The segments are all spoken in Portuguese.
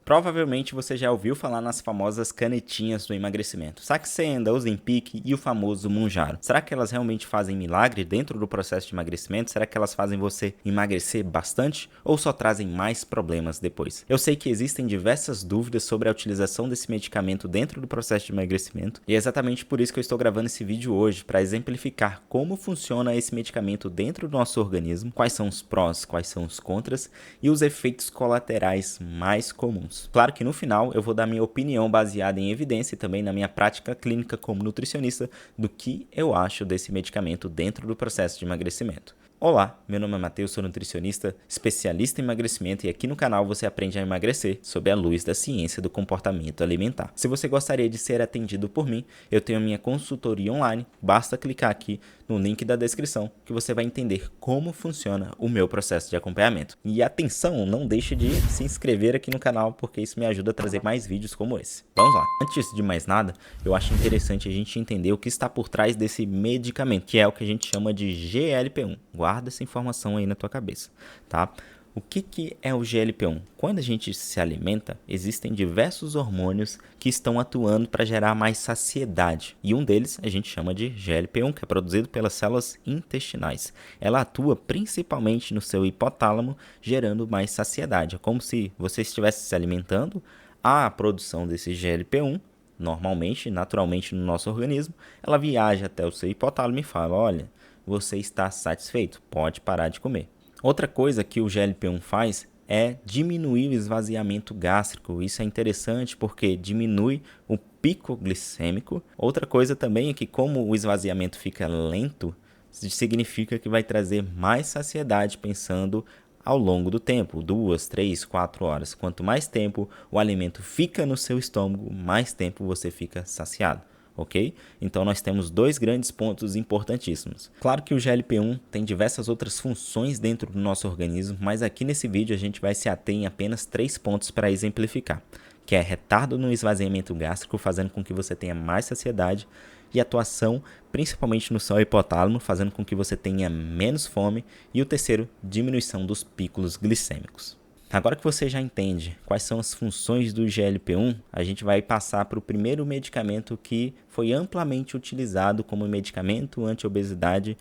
Provavelmente você já ouviu falar nas famosas canetinhas do emagrecimento, Saxenda, Ozempic e o famoso Mounjaro. Será que elas realmente fazem milagre dentro do processo de emagrecimento? Será que elas fazem você emagrecer bastante ou só trazem mais problemas depois? Eu sei que existem diversas dúvidas sobre a utilização desse medicamento dentro do processo de emagrecimento e é exatamente por isso que eu estou gravando esse vídeo hoje, para exemplificar como funciona esse medicamento dentro do nosso organismo, quais são os prós, quais são os contras e os efeitos colaterais mais comuns. Claro que no final eu vou dar minha opinião baseada em evidência e também na minha prática clínica como nutricionista do que eu acho desse medicamento dentro do processo de emagrecimento. Olá, meu nome é Matheus, sou nutricionista, especialista em emagrecimento e aqui no canal você aprende a emagrecer sob a luz da ciência do comportamento alimentar. Se você gostaria de ser atendido por mim, eu tenho a minha consultoria online, basta clicar aqui no link da descrição que você vai entender como funciona o meu processo de acompanhamento. E atenção, não deixe de se inscrever aqui no canal porque isso me ajuda a trazer mais vídeos como esse. Vamos lá! Antes de mais nada, eu acho interessante a gente entender o que está por trás desse medicamento, que é o que a gente chama de GLP-1. Guarda essa informação aí na tua cabeça, tá? O que é o GLP-1? Quando a gente se alimenta, existem diversos hormônios que estão atuando para gerar mais saciedade. E um deles a gente chama de GLP-1, que é produzido pelas células intestinais. Ela atua principalmente no seu hipotálamo, gerando mais saciedade. É como se você estivesse se alimentando, a produção desse GLP-1, normalmente, naturalmente no nosso organismo, ela viaja até o seu hipotálamo e fala, olha, você está satisfeito, pode parar de comer. Outra coisa que o GLP-1 faz é diminuir o esvaziamento gástrico. Isso é interessante porque diminui o pico glicêmico. Outra coisa também é que como o esvaziamento fica lento, significa que vai trazer mais saciedade pensando ao longo do tempo, 2, 3, 4 horas. Quanto mais tempo o alimento fica no seu estômago, mais tempo você fica saciado. Ok? Então nós temos dois grandes pontos importantíssimos. Claro que o GLP-1 tem diversas outras funções dentro do nosso organismo, mas aqui nesse vídeo a gente vai se ater em apenas 3 pontos para exemplificar, que é retardo no esvaziamento gástrico, fazendo com que você tenha mais saciedade, e atuação principalmente no seu hipotálamo, fazendo com que você tenha menos fome, e o terceiro, diminuição dos picos glicêmicos. Agora que você já entende quais são as funções do GLP-1, a gente vai passar para o primeiro medicamento que foi amplamente utilizado como medicamento anti-obesidade,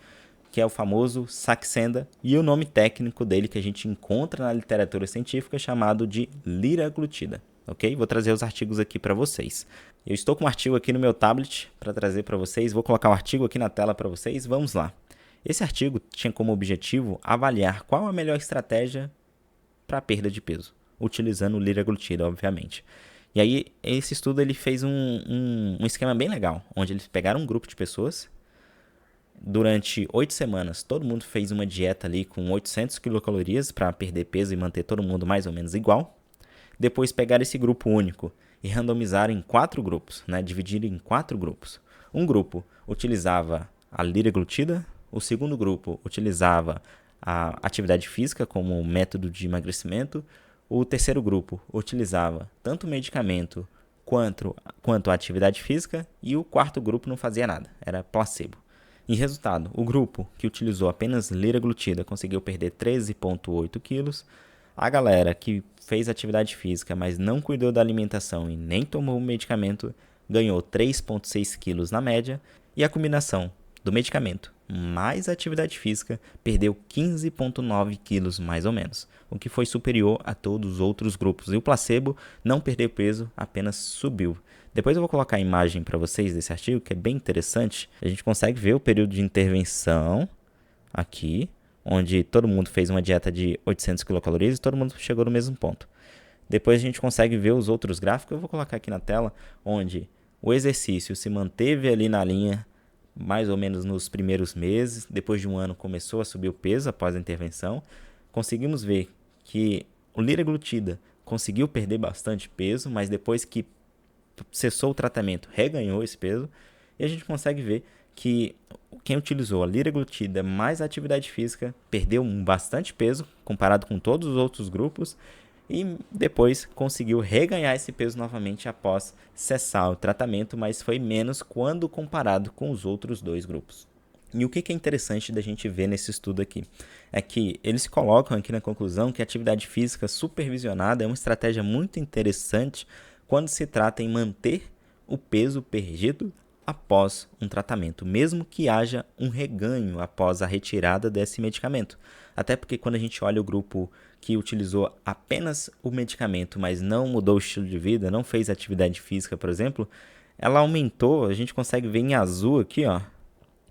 que é o famoso Saxenda, e o nome técnico dele que a gente encontra na literatura científica chamado de liraglutida. Ok? Vou trazer os artigos aqui para vocês. Eu estou com um artigo aqui no meu tablet para trazer para vocês, vou colocar o artigo aqui na tela para vocês, vamos lá. Esse artigo tinha como objetivo avaliar qual a melhor estratégia para perda de peso, utilizando o liraglutida, obviamente. E aí, esse estudo ele fez um esquema bem legal, onde eles pegaram um grupo de pessoas, durante 8 semanas, todo mundo fez uma dieta ali com 800 quilocalorias para perder peso e manter todo mundo mais ou menos igual. Depois pegaram esse grupo único e randomizaram em 4 grupos, né? Dividiram em 4 grupos. Um grupo utilizava a liraglutida, o segundo grupo utilizava a atividade física como método de emagrecimento. O terceiro grupo utilizava tanto o medicamento quanto a atividade física e o quarto grupo não fazia nada, era placebo. Em resultado, o grupo que utilizou apenas liraglutida conseguiu perder 13,8 quilos. A galera que fez atividade física, mas não cuidou da alimentação e nem tomou o medicamento, ganhou 3,6 quilos na média. E a combinação do medicamento mais a atividade física perdeu 15,9 quilos mais ou menos, o que foi superior a todos os outros grupos. E o placebo não perdeu peso, apenas subiu. Depois eu vou colocar a imagem para vocês desse artigo, que é bem interessante. A gente consegue ver o período de intervenção aqui, onde todo mundo fez uma dieta de 800 quilocalorias e todo mundo chegou no mesmo ponto. Depois a gente consegue ver os outros gráficos, eu vou colocar aqui na tela, onde o exercício se manteve ali na linha mais ou menos nos primeiros meses. Depois de um ano começou a subir o peso após a intervenção. Conseguimos ver que o liraglutida conseguiu perder bastante peso, mas depois que cessou o tratamento reganhou esse peso. E a gente consegue ver que quem utilizou a liraglutida mais a atividade física perdeu bastante peso comparado com todos os outros grupos e depois conseguiu reganhar esse peso novamente após cessar o tratamento, mas foi menos quando comparado com os outros dois grupos. E o que é interessante da gente ver nesse estudo aqui? É que eles colocam aqui na conclusão que a atividade física supervisionada é uma estratégia muito interessante quando se trata em manter o peso perdido após um tratamento, mesmo que haja um reganho após a retirada desse medicamento. Até porque quando a gente olha o grupo que utilizou apenas o medicamento, mas não mudou o estilo de vida, não fez atividade física, por exemplo, ela aumentou, a gente consegue ver em azul aqui, ó,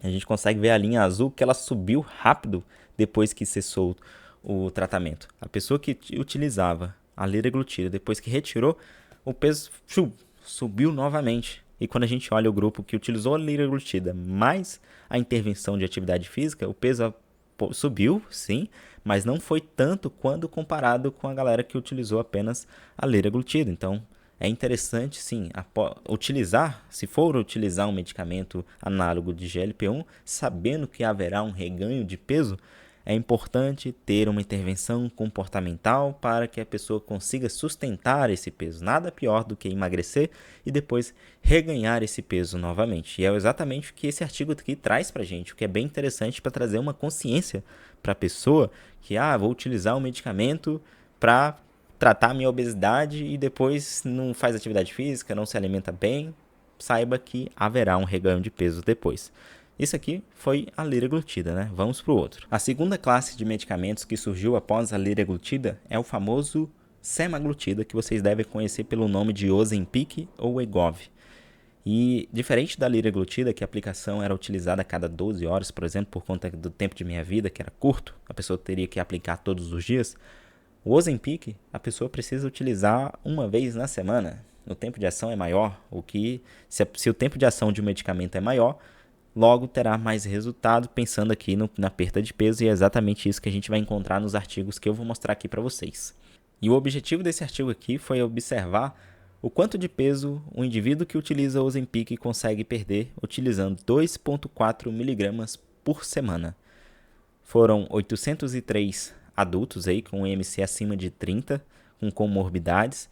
a gente consegue ver a linha azul que ela subiu rápido depois que cessou o tratamento. A pessoa que utilizava a liraglutida, depois que retirou, o peso subiu novamente. E quando a gente olha o grupo que utilizou a liraglutida mais a intervenção de atividade física, o peso subiu, sim, mas não foi tanto quando comparado com a galera que utilizou apenas a liraglutida. Então, é interessante, sim, utilizar, se for utilizar um medicamento análogo de GLP-1, sabendo que haverá um reganho de peso, é importante ter uma intervenção comportamental para que a pessoa consiga sustentar esse peso. Nada pior do que emagrecer e depois reganhar esse peso novamente. E é exatamente o que esse artigo aqui traz para a gente, o que é bem interessante para trazer uma consciência para a pessoa que, vou utilizar um medicamento para tratar a minha obesidade e depois não faz atividade física, não se alimenta bem, saiba que haverá um reganho de peso depois. Isso aqui foi a liraglutida, né? Vamos para o outro. A segunda classe de medicamentos que surgiu após a liraglutida é o famoso semaglutida, que vocês devem conhecer pelo nome de Ozempic ou Wegovy. E diferente da liraglutida, que a aplicação era utilizada a cada 12 horas, por exemplo, por conta do tempo de minha vida, que era curto, a pessoa teria que aplicar todos os dias, o Ozempic, a pessoa precisa utilizar uma vez na semana. O tempo de ação é maior, se o tempo de ação de um medicamento é maior, logo terá mais resultado, pensando aqui na perda de peso, e é exatamente isso que a gente vai encontrar nos artigos que eu vou mostrar aqui para vocês. E o objetivo desse artigo aqui foi observar o quanto de peso o indivíduo que utiliza o Ozempic consegue perder utilizando 2,4 mg por semana. Foram 803 adultos aí com IMC acima de 30, com comorbidades.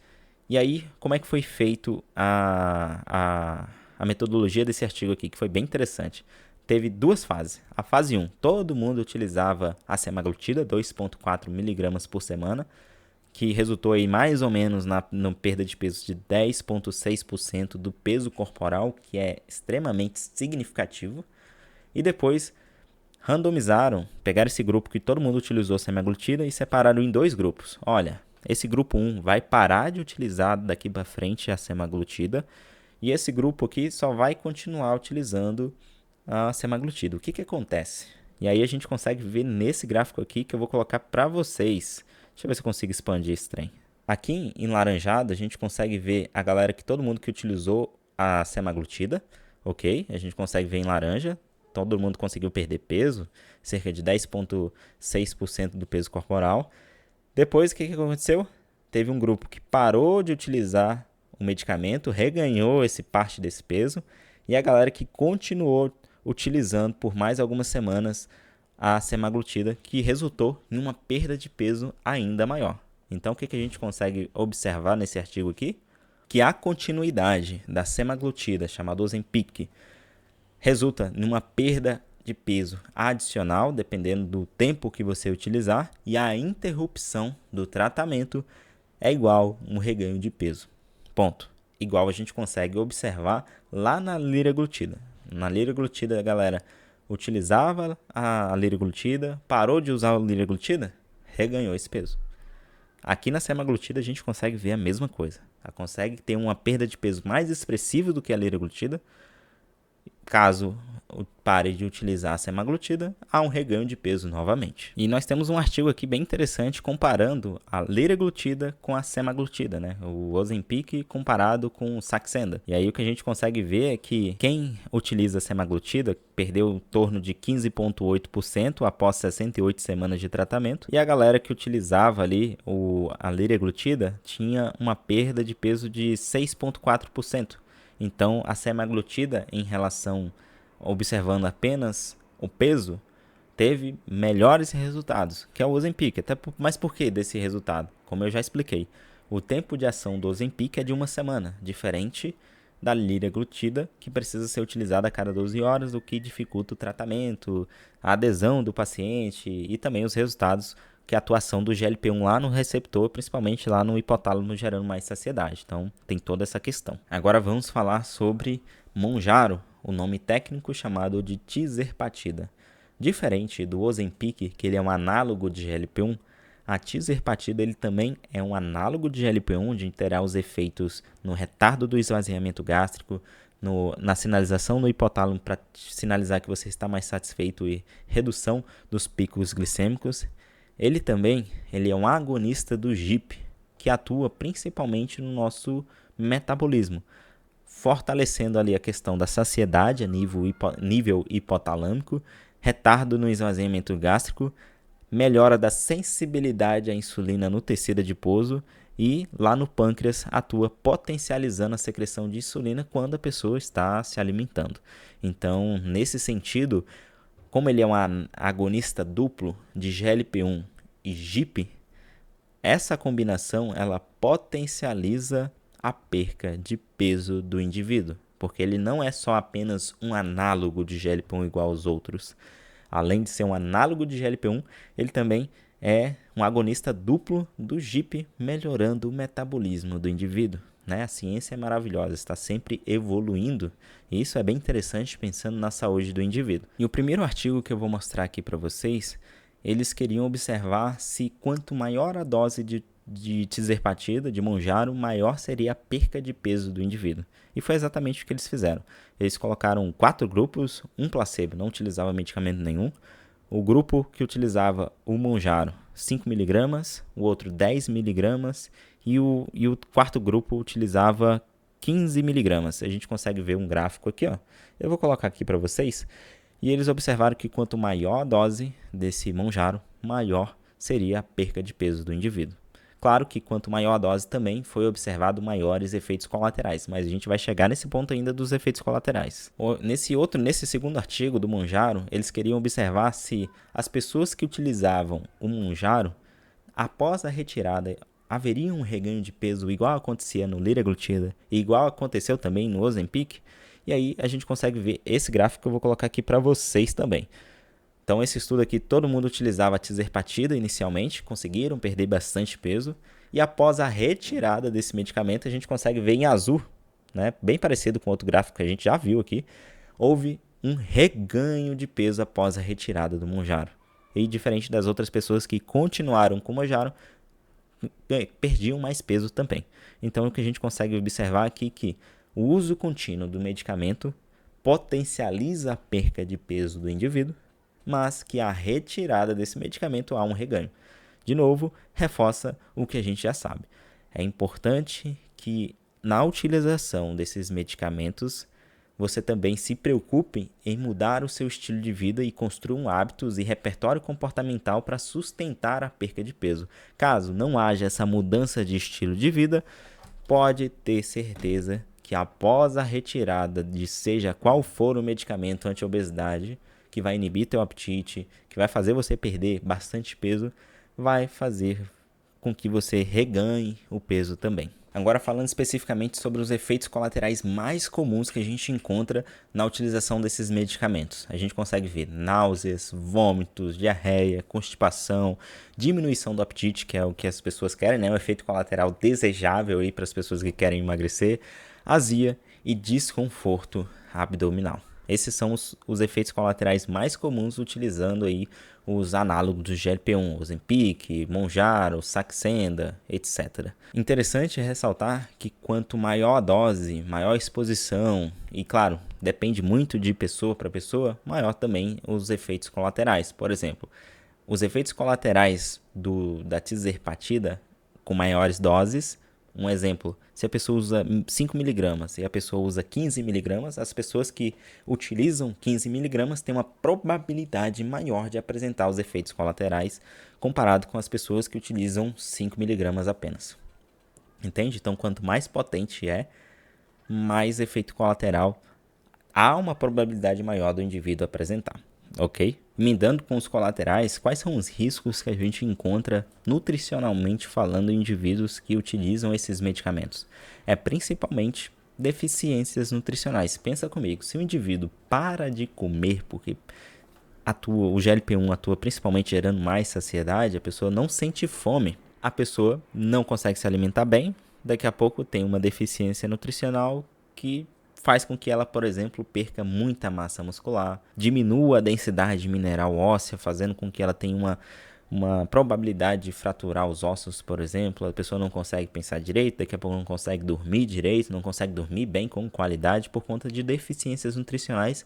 E aí, como é que foi feito a metodologia desse artigo aqui, que foi bem interessante? Teve duas fases. A fase 1, todo mundo utilizava a semaglutida, 2,4 mg por semana, que resultou aí mais ou menos na perda de peso de 10,6% do peso corporal, que é extremamente significativo. E depois randomizaram, pegaram esse grupo que todo mundo utilizou semaglutida e separaram em dois grupos. Olha, esse grupo 1 vai parar de utilizar daqui para frente a semaglutida e esse grupo aqui só vai continuar utilizando a semaglutida. O que acontece? E aí a gente consegue ver nesse gráfico aqui que eu vou colocar para vocês. Deixa eu ver se eu consigo expandir esse trem. Aqui em laranjado a gente consegue ver a galera que todo mundo que utilizou a semaglutida, ok? A gente consegue ver em laranja. Todo mundo conseguiu perder peso, cerca de 10,6% do peso corporal. Depois, o que aconteceu? Teve um grupo que parou de utilizar o medicamento, reganhou parte desse peso, e a galera que continuou utilizando por mais algumas semanas a semaglutida, que resultou em uma perda de peso ainda maior. Então, o que a gente consegue observar nesse artigo aqui? Que a continuidade da semaglutida, chamada Ozempic, resulta numa perda de peso adicional, dependendo do tempo que você utilizar, e a interrupção do tratamento é igual a um reganho de peso. Ponto. Igual a gente consegue observar lá na liraglutida. Na liraglutida, a galera utilizava a liraglutida, parou de usar a liraglutida, reganhou esse peso. Aqui na semaglutida a gente consegue ver a mesma coisa. Ela consegue ter uma perda de peso mais expressiva do que a liraglutida. Caso pare de utilizar a semaglutida, há um reganho de peso novamente. E nós temos um artigo aqui bem interessante comparando a liraglutida com a semaglutida, né? O Ozempic comparado com o Saxenda. E aí o que a gente consegue ver é que quem utiliza a semaglutida perdeu em torno de 15,8% após 68 semanas de tratamento, e a galera que utilizava ali a liraglutida tinha uma perda de peso de 6,4%. Então, a semaglutida, em relação, observando apenas o peso, teve melhores resultados, que é o Ozempic. Mas por que desse resultado? Como eu já expliquei, o tempo de ação do Ozempic é de uma semana, diferente da liraglutida, que precisa ser utilizada a cada 12 horas, o que dificulta o tratamento, a adesão do paciente e também os resultados, que é a atuação do GLP-1 lá no receptor, principalmente lá no hipotálamo, gerando mais saciedade. Então, tem toda essa questão. Agora vamos falar sobre Mounjaro, o nome técnico chamado de tizerpatida. Diferente do Ozempic, que ele é um análogo de GLP-1, a tizerpatida ele também é um análogo de GLP-1, onde terá os efeitos no retardo do esvaziamento gástrico, na sinalização no hipotálamo para sinalizar que você está mais satisfeito e redução dos picos glicêmicos. Ele é um agonista do GIP, que atua principalmente no nosso metabolismo, fortalecendo ali a questão da saciedade a nível hipotalâmico, retardo no esvaziamento gástrico, melhora da sensibilidade à insulina no tecido adiposo e lá no pâncreas atua potencializando a secreção de insulina quando a pessoa está se alimentando. Então, nesse sentido, como ele é um agonista duplo de GLP-1 e GIP, essa combinação ela potencializa a perca de peso do indivíduo, porque ele não é só apenas um análogo de GLP-1 igual aos outros. Além de ser um análogo de GLP-1, ele também é um agonista duplo do GIP, melhorando o metabolismo do indivíduo. A ciência é maravilhosa, está sempre evoluindo, e isso é bem interessante pensando na saúde do indivíduo. E o primeiro artigo que eu vou mostrar aqui para vocês, eles queriam observar se quanto maior a dose de tizerpatida, de Mounjaro, maior seria a perca de peso do indivíduo. E foi exatamente o que eles fizeram. Eles colocaram 4 grupos, um placebo, não utilizava medicamento nenhum. O grupo que utilizava o Mounjaro, 5 mg, o outro 10 mg e o quarto grupo utilizava 15 mg. A gente consegue ver um gráfico aqui, ó. Eu vou colocar aqui para vocês. E eles observaram que quanto maior a dose desse Mounjaro, maior seria a perca de peso do indivíduo. Claro que quanto maior a dose também foi observado maiores efeitos colaterais, mas a gente vai chegar nesse ponto ainda dos efeitos colaterais. Nesse segundo artigo do Mounjaro, eles queriam observar se as pessoas que utilizavam o Mounjaro, após a retirada, haveria um reganho de peso igual acontecia no liraglutida e igual aconteceu também no Ozempic. E aí a gente consegue ver esse gráfico que eu vou colocar aqui para vocês também. Então, esse estudo aqui, todo mundo utilizava a tizerpatida inicialmente, conseguiram perder bastante peso. E após a retirada desse medicamento, a gente consegue ver em azul, bem parecido com outro gráfico que a gente já viu aqui, houve um reganho de peso após a retirada do Mounjaro. E diferente das outras pessoas que continuaram com o Mounjaro, perdiam mais peso também. Então, o que a gente consegue observar aqui é que o uso contínuo do medicamento potencializa a perca de peso do indivíduo, mas que a retirada desse medicamento há um reganho. De novo, reforça o que a gente já sabe. É importante que na utilização desses medicamentos você também se preocupe em mudar o seu estilo de vida e construa hábitos e repertório comportamental para sustentar a perca de peso. Caso não haja essa mudança de estilo de vida, pode ter certeza que após a retirada de seja qual for o medicamento anti-obesidade, que vai inibir teu apetite, que vai fazer você perder bastante peso, vai fazer com que você reganhe o peso também. Agora falando especificamente sobre os efeitos colaterais mais comuns que a gente encontra na utilização desses medicamentos. A gente consegue ver náuseas, vômitos, diarreia, constipação, diminuição do apetite, que é o que as pessoas querem, um efeito colateral desejável para as pessoas que querem emagrecer, azia e desconforto abdominal. Esses são os efeitos colaterais mais comuns utilizando aí os análogos do GLP-1, Ozempic, Mounjaro, Saxenda, etc. Interessante ressaltar que quanto maior a dose, maior a exposição, e claro, depende muito de pessoa para pessoa, maior também os efeitos colaterais. Por exemplo, os efeitos colaterais da tizerpatida com maiores doses. Um exemplo, se a pessoa usa 5 mg e a pessoa usa 15 mg, as pessoas que utilizam 15 mg têm uma probabilidade maior de apresentar os efeitos colaterais comparado com as pessoas que utilizam 5 mg apenas. Entende? Então, quanto mais potente mais efeito colateral há uma probabilidade maior do indivíduo apresentar. Ok? Emendando com os colaterais, quais são os riscos que a gente encontra nutricionalmente falando em indivíduos que utilizam esses medicamentos? É principalmente deficiências nutricionais. Pensa comigo, se o indivíduo para de comer porque o GLP-1 atua principalmente gerando mais saciedade, a pessoa não sente fome, a pessoa não consegue se alimentar bem, daqui a pouco tem uma deficiência nutricional que faz com que ela, por exemplo, perca muita massa muscular, diminua a densidade mineral óssea, fazendo com que ela tenha uma probabilidade de fraturar os ossos, por exemplo. A pessoa não consegue pensar direito, daqui a pouco não consegue dormir direito, não consegue dormir bem com qualidade por conta de deficiências nutricionais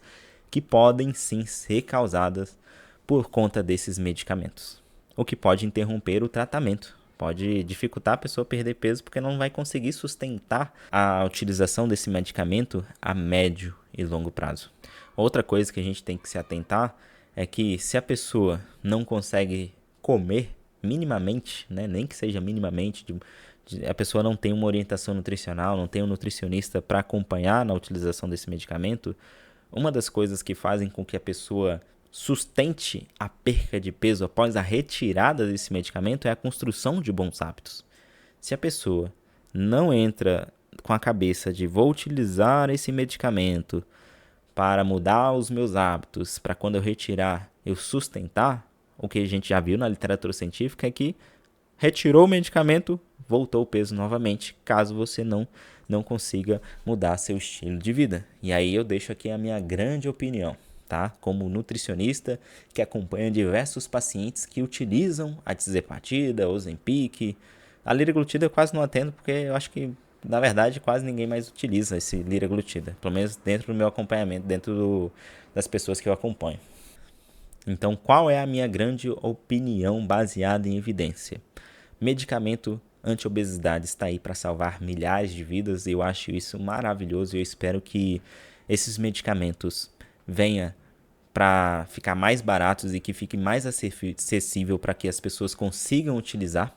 que podem sim ser causadas por conta desses medicamentos, o que pode interromper o tratamento. Pode dificultar a pessoa perder peso porque não vai conseguir sustentar a utilização desse medicamento a médio e longo prazo. Outra coisa que a gente tem que se atentar é que se a pessoa não consegue comer minimamente, né, nem que seja minimamente, a pessoa não tem uma orientação nutricional, não tem um nutricionista para acompanhar na utilização desse medicamento, uma das coisas que fazem com que a pessoa sustente a perca de peso após a retirada desse medicamento é a construção de bons hábitos. Se a pessoa não entra com a cabeça de vou utilizar esse medicamento para mudar os meus hábitos, para quando eu retirar eu sustentar, o que a gente já viu na literatura científica é que retirou o medicamento, voltou o peso novamente, caso você não consiga mudar seu estilo de vida. E aí eu deixo aqui a minha grande opinião, tá? Como nutricionista que acompanha diversos pacientes que utilizam a tirzepatida, Ozempic. A liraglutida eu quase não atendo porque eu acho que, na verdade, quase ninguém mais utiliza esse liraglutida. Pelo menos dentro do meu acompanhamento, das pessoas que eu acompanho. Então, qual é a minha grande opinião baseada em evidência? Medicamento anti-obesidade está aí para salvar milhares de vidas e eu acho isso maravilhoso e eu espero que esses medicamentos venham para ficar mais baratos e que fique mais acessível para que as pessoas consigam utilizar.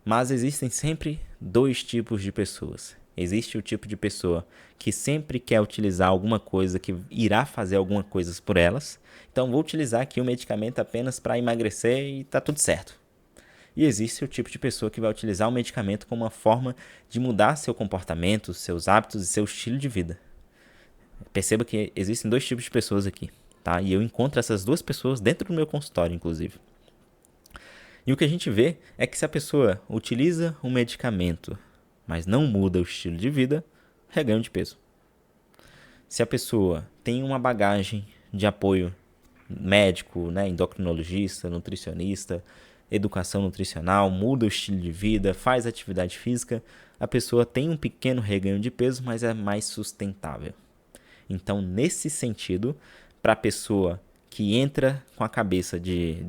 Mas existem sempre dois tipos de pessoas. Existe o tipo de pessoa que sempre quer utilizar alguma coisa que irá fazer alguma coisa por elas. Então vou utilizar aqui o medicamento apenas para emagrecer e tá tudo certo. E existe o tipo de pessoa que vai utilizar o medicamento como uma forma de mudar seu comportamento, seus hábitos e seu estilo de vida. Perceba que existem dois tipos de pessoas aqui, tá? E eu encontro essas duas pessoas dentro do meu consultório, inclusive. E o que a gente vê é que se a pessoa utiliza um medicamento, mas não muda o estilo de vida, reganho de peso. Se a pessoa tem uma bagagem de apoio médico, né, endocrinologista, nutricionista, educação nutricional, muda o estilo de vida, faz atividade física, a pessoa tem um pequeno reganho de peso, mas é mais sustentável. Então, nesse sentido, para a pessoa que entra com a cabeça de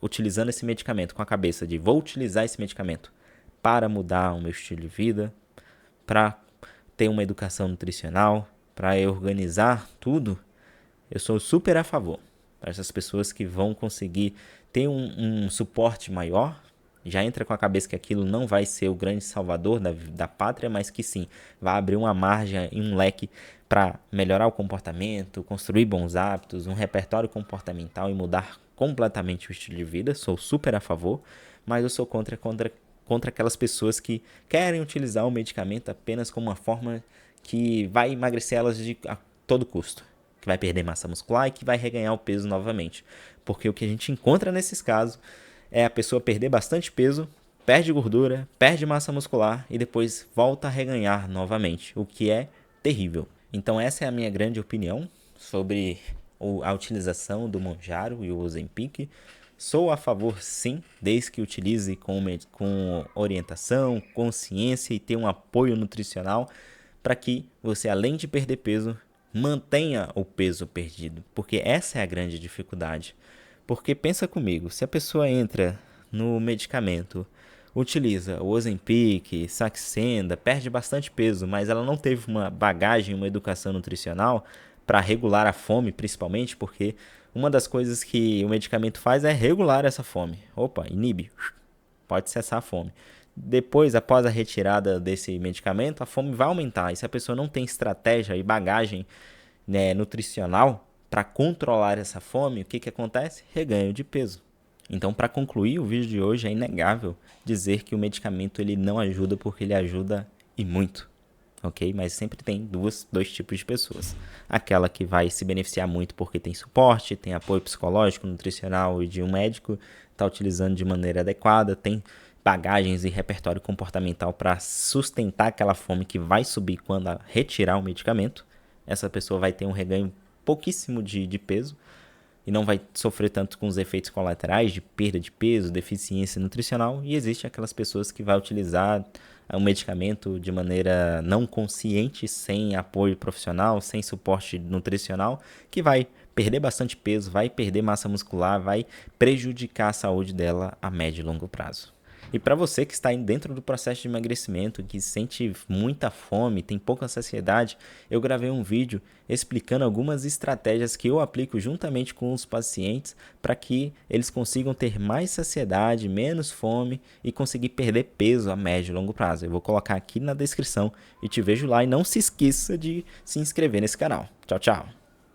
utilizando esse medicamento, com a cabeça de vou utilizar esse medicamento para mudar o meu estilo de vida, para ter uma educação nutricional, para eu organizar tudo, eu sou super a favor. Para essas pessoas que vão conseguir ter um suporte maior, já entra com a cabeça que aquilo não vai ser o grande salvador da pátria, mas que sim, vai abrir uma margem e um leque para melhorar o comportamento, construir bons hábitos, um repertório comportamental e mudar completamente o estilo de vida. Sou super a favor, mas eu sou contra aquelas pessoas que querem utilizar o medicamento apenas como uma forma que vai emagrecer elas a todo custo, que vai perder massa muscular e que vai reganhar o peso novamente. Porque o que a gente encontra nesses casos é a pessoa perder bastante peso, perde gordura, perde massa muscular e depois volta a reganhar novamente, o que é terrível. Então essa é a minha grande opinião sobre a utilização do Mounjaro e o Ozempic. Sou a favor sim, desde que utilize com orientação, consciência e tenha um apoio nutricional para que você, além de perder peso, mantenha o peso perdido, porque essa é a grande dificuldade. Porque pensa comigo, se a pessoa entra no medicamento, utiliza o Ozempic, Saxenda, perde bastante peso, mas ela não teve uma bagagem, uma educação nutricional para regular a fome, principalmente, porque uma das coisas que o medicamento faz é regular essa fome. Opa, inibe, pode cessar a fome. Depois, após a retirada desse medicamento, a fome vai aumentar. E se a pessoa não tem estratégia e bagagem, né, nutricional para controlar essa fome, o que acontece? Reganho de peso. Então, para concluir o vídeo de hoje, é inegável dizer que o medicamento ele não ajuda porque ele ajuda e muito. ok? Mas sempre tem dois tipos de pessoas. Aquela que vai se beneficiar muito porque tem suporte, tem apoio psicológico, nutricional e de um médico, está utilizando de maneira adequada, tem bagagens e repertório comportamental para sustentar aquela fome que vai subir quando retirar o medicamento. Essa pessoa vai ter um reganho pouquíssimo de peso e não vai sofrer tanto com os efeitos colaterais de perda de peso, deficiência nutricional. E existe aquelas pessoas que vai utilizar um medicamento de maneira não consciente, sem apoio profissional, sem suporte nutricional, que vai perder bastante peso, vai perder massa muscular, vai prejudicar a saúde dela a médio e longo prazo. E para você que está dentro do processo de emagrecimento, que sente muita fome, tem pouca saciedade, eu gravei um vídeo explicando algumas estratégias que eu aplico juntamente com os pacientes para que eles consigam ter mais saciedade, menos fome e conseguir perder peso a médio e longo prazo. Eu vou colocar aqui na descrição e te vejo lá, e não se esqueça de se inscrever nesse canal. Tchau, tchau!